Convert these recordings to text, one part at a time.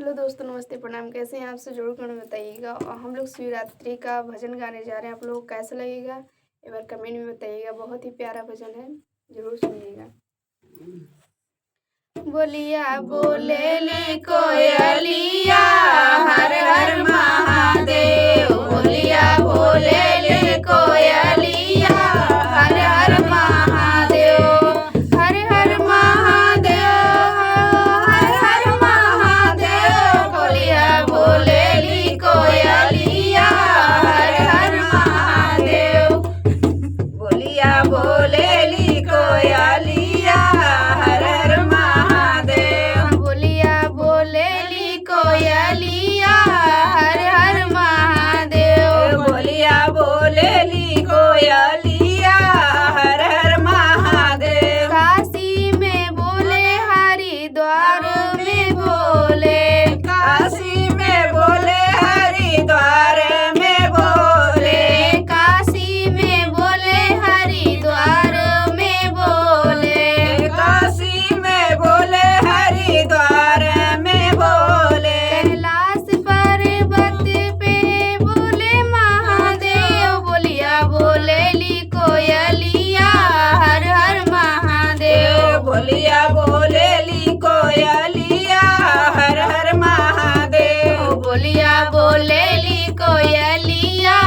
Hello दोस्तों, नमस्ते, प्रणाम। कैसे हैं आप? से जरूर कमेंट में बताइएगा। और हम लोग शिवरात्रि का भजन गाने जा रहे हैं। आप लोगों को कैसा लगेगा एक बार कमेंट में बताइएगा। बहुत ही प्यारा भजन है, जरूर सुनिएगा। बोलिया बोलेली कोयलिया, हर हर महादेव। बोलिया बोलेली कोयलिया, हर हर महादेव। हर हर महादेव, हर हर महादेव। बोलिया बोलेली कोयलिया, हर हर महादेव। बोलिया बोलेली कोयलिया, हर हर महादेव। बोलिया बोलेली कोयलिया, हर हर महादेव। बोलिया बोलेली कोयलिया, हर हर महादेव। काशी में बोले, हरिद्वार में बोले। काशी में बोले, हरिद्वार में बोले। काशी में बोले, हरिद्वार में बोले। काशी में बोले, हरिद्वार में बोले। कैलाश पर्वत पे बोले महादेव। बोलिया बोलेली कोयलिया, हर हर महादेव। बोलिया बोलेली कोयलिया, हर हर महादेव। बोलिया बोलेली कोयलिया,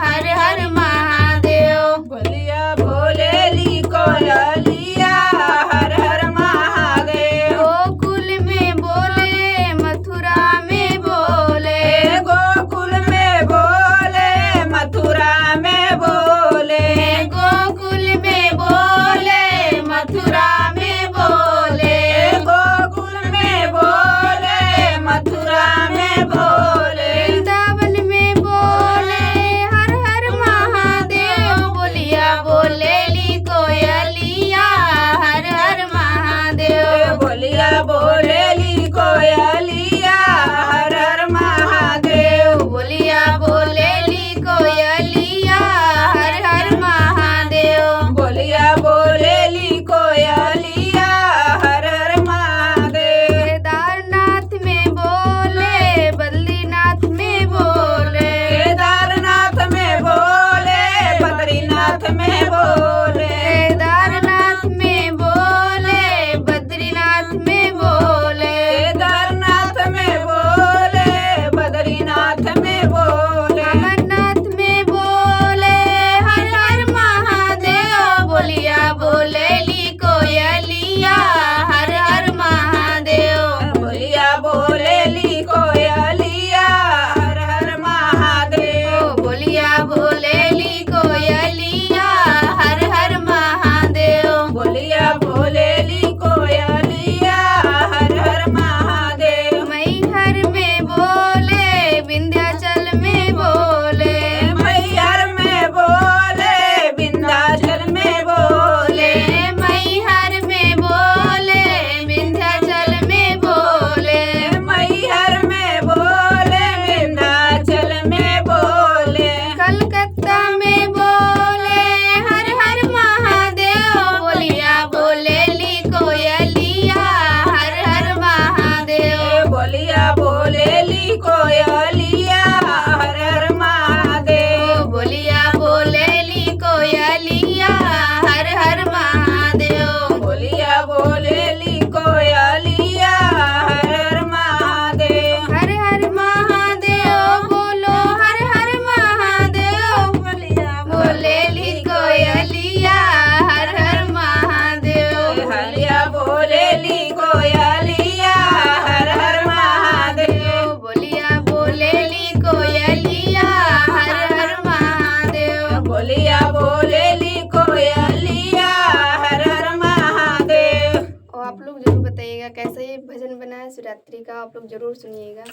हर हर महादेव। बोलिया बोलेली कोयलिया, हर हर महादेव। गोकुल में बोले, मथुरा में बोले। गोकुल में बोले, मथुरा में बोले। गोकुल में बोले, मथुरा में बोले। गोकुल में बोले, मथुरा में बोले। वृंदावन में बोले, हर हर महादेव। बोलिया बोलेली कोयलिया, हर हर महादेव। बोलिया बोलेली कोयलिया, हर हर महादेव। बोलिया बोलेली कोयलिया, हर हर महादेव। बोलिया बोलेली कोयलिया, हर हर महादेव। केदारनाथ में बोले, बद्रीनाथ में बोले। केदारनाथ में बोले, बद्रीनाथ में बोले। केदारनाथ में बोले, बद्रीनाथ में बोले। केदारनाथ में बोले, बद्रीनाथ में बोले। अमरनाथ में बोले, हर हर महादेव। बोलिया बोलेली कोयलिया, हर हर महादेव। बोलिया बोलेली कोयलिया, हर हर महादेव। बोलिया बोलेली कोयलिया, हर हर महादेव। बोलिया बोलेली कोयलिया, हर हर महादेव। मैहर में बोले, विंध्याचल में बोले। मैहर में बोले, विंध्याचल में बोले। मैहर में बोले, विंध्याचल में बोले। मैहर में बोले, विंध्याचल में बोले। कलकत्ता में बोले, हर हर महादेव। बोलिया बोलेली कोयलिया, हर हर महादेव। बोलिया बोलेली कोयलिया, हर हर महादेव। बोलिया बोलेली कोयलिया, हर हर महादेव। बोलिया बोलेली कोयलिया, हर हर महादेव। हर हर महादेव, बोलो हर हर महादेव। बोलिया बोलेली कोयलिया, हर हर महादेव। हलिया बोलेली कोयलिया, हर हर महादेव। बोलिया बोलेली कोयलिया, हर हर महादेव। बोलिया बोलेली कोयलिया, हर हर महादेव। और आप लोग जरूर बताइएगा कैसे ये भजन बना है शिवरात्रि का। आप लोग जरूर सुनिएगा।